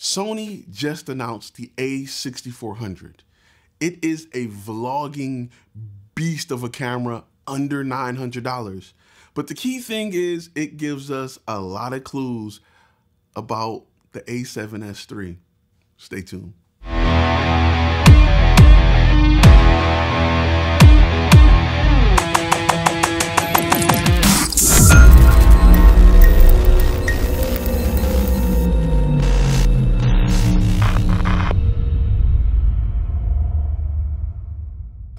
Sony just announced the A6400. It is a vlogging beast of a camera under $900. But the key thing is it gives us a lot of clues about the A7S III. Stay tuned.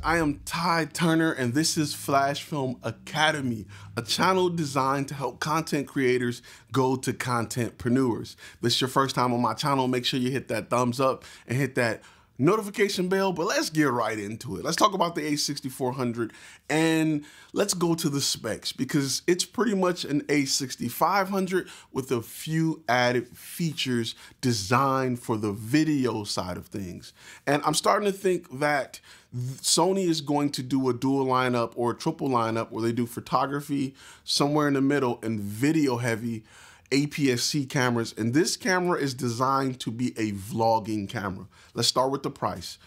I am Ty Turner, and this is Flash Film Academy, a channel designed to help content creators go to contentpreneurs. If this is your first time on my channel, make sure you hit that thumbs up and hit that notification bell, but let's get right into it. Let's talk about the A6400 and let's go to the specs because it's pretty much an A6500 with a few added features designed for the video side of things. And I'm starting to think that Sony is going to do a dual lineup or a triple lineup where they do photography somewhere in the middle and video heavy APS-C cameras, and this camera is designed to be a vlogging camera. Let's start with the price.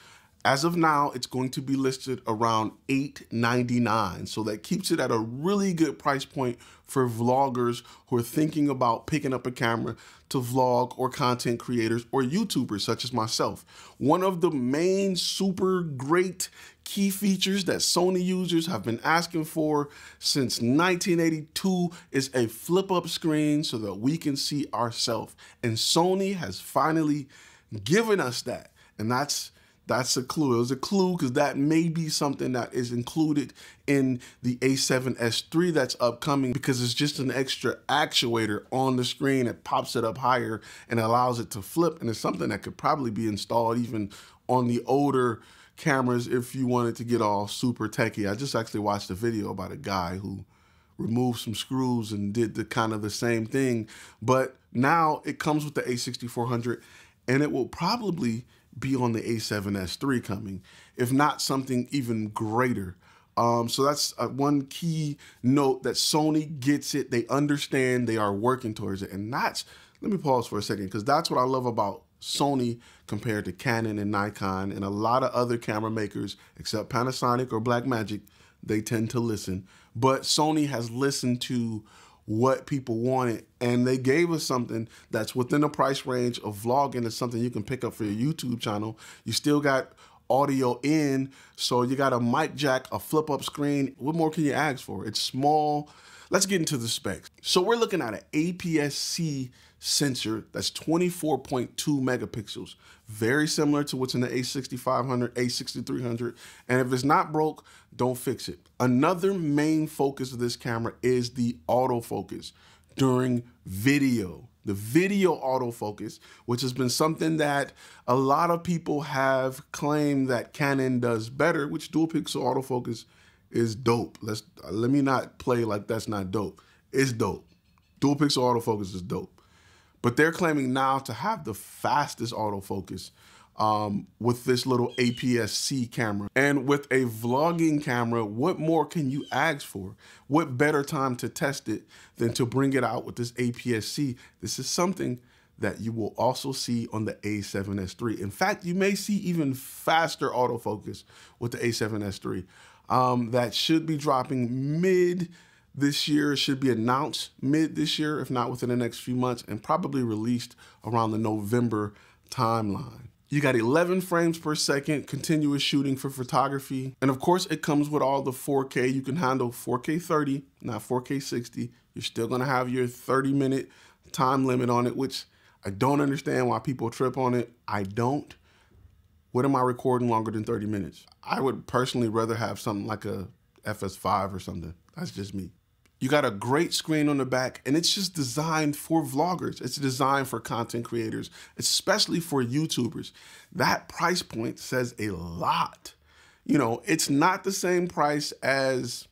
As of now, it's going to be listed around $899, so that keeps it at a really good price point for vloggers who are thinking about picking up a camera to vlog, or content creators or YouTubers such as myself. One of the main super great key features that Sony users have been asking for since 1982 is a flip-up screen so that we can see ourselves. And Sony has finally given us that. And that's a clue. It was a clue because that may be something that is included in the A7S III that's upcoming, because it's just an extra actuator on the screen that pops it up higher and allows it to flip. And it's something that could probably be installed even on the older cameras if you wanted to get all super techie. I just actually watched a video about a guy who removed some screws and did the same thing. But now it comes with the A6400, and it will probably be on the A7S III coming, if not something even greater. So that's one key note, that Sony gets it, they understand, they are working towards it. And that's, let me pause for a second, because that's what I love about Sony compared to Canon and Nikon and a lot of other camera makers, except Panasonic or Blackmagic. They tend to listen, but Sony has listened to what people wanted, and they gave us something that's within the price range of vlogging. It's something you can pick up for your YouTube channel. You still got audio in, so you got a mic jack, a flip-up screen. What more can you ask for? It's small. Let's get into the specs. So we're looking at an APS-C sensor that's 24.2 megapixels, very similar to what's in the A6500, A6300, and if it's not broke, don't fix it. Another main focus of this camera is the autofocus during video. The video autofocus, which has been something that a lot of people have claimed that Canon does better, which dual pixel autofocus is dope. Let me not play like that's not dope. It's dope. Dual pixel autofocus is dope. But they're claiming now to have the fastest autofocus with this little APS-C camera. And with a vlogging camera, what more can you ask for? What better time to test it than to bring it out with this APS-C? This is something that you will also see on the A7S III. In fact, you may see even faster autofocus with the A7S III. That should be dropping mid this year. It should be announced mid this year, if not within the next few months, and probably released around the November timeline. You got 11 frames per second, continuous shooting for photography. And of course, it comes with all the 4K. You can handle 4K 30, not 4K 60. You're still gonna have your 30-minute time limit on it, which I don't understand why people trip on it. I don't. What am I recording longer than 30 minutes? I would personally rather have something like a FS5 or something. That's just me. You got a great screen on the back, and it's just designed for vloggers. It's designed for content creators, especially for YouTubers. That price point says a lot. You know, it's not the same price as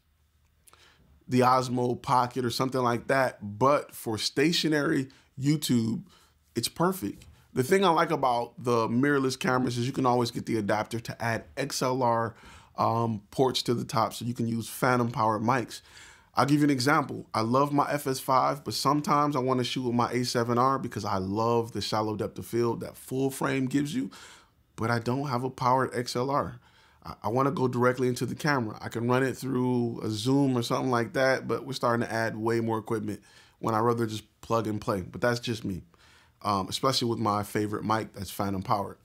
the Osmo Pocket or something like that, but for stationary YouTube, it's perfect. The thing I like about the mirrorless cameras is you can always get the adapter to add XLR ports to the top, so you can use phantom powered mics. I'll give you an example. I love my FS5, but sometimes I want to shoot with my A7R because I love the shallow depth of field that full frame gives you, but I don't have a powered XLR. I want to go directly into the camera. I can run it through a Zoom or something like that, but we're starting to add way more equipment when I'd rather just plug and play. But that's just me, especially with my favorite mic that's phantom powered.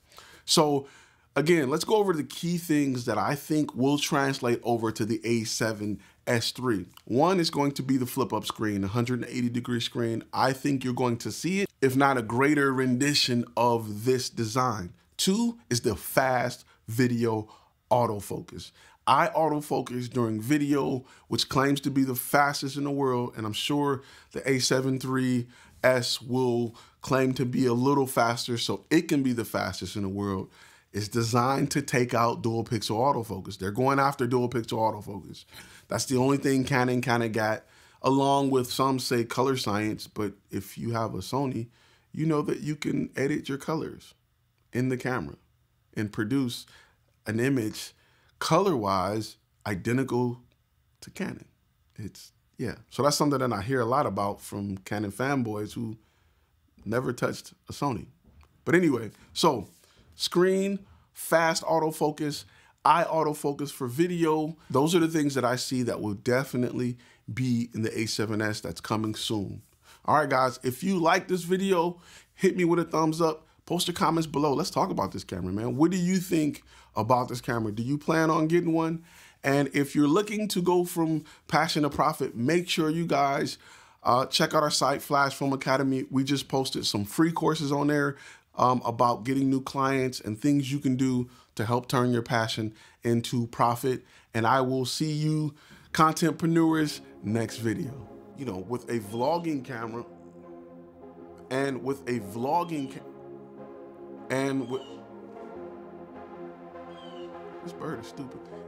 So again, let's go over the key things that I think will translate over to the A7S III. One is going to be the flip up screen, 180-degree screen. I think you're going to see it, if not a greater rendition of this design. Two is the fast video autofocus. I autofocus during video, which claims to be the fastest in the world, and I'm sure the A7 III's will claim to be a little faster, so it can be the fastest in the world. It's designed to take out dual pixel autofocus. They're going after dual pixel autofocus. That's the only thing Canon kind of got, along with some say color science, but if you have a Sony, you know that you can edit your colors in the camera and produce an image color-wise identical to Canon. Yeah. So that's something that I hear a lot about from Canon fanboys who never touched a Sony. But anyway, so screen, fast autofocus, eye autofocus for video. Those are the things that I see that will definitely be in the A7S that's coming soon. All right, guys, if you like this video, hit me with a thumbs up. Post your comments below. Let's talk about this camera, man. What do you think about this camera? Do you plan on getting one? And if you're looking to go from passion to profit, make sure you guys check out our site, Flash Film Academy. We just posted some free courses on there about getting new clients and things you can do to help turn your passion into profit. And I will see you contentpreneurs next video. You know, with a vlogging camera and with a vlogging and with, this bird is stupid.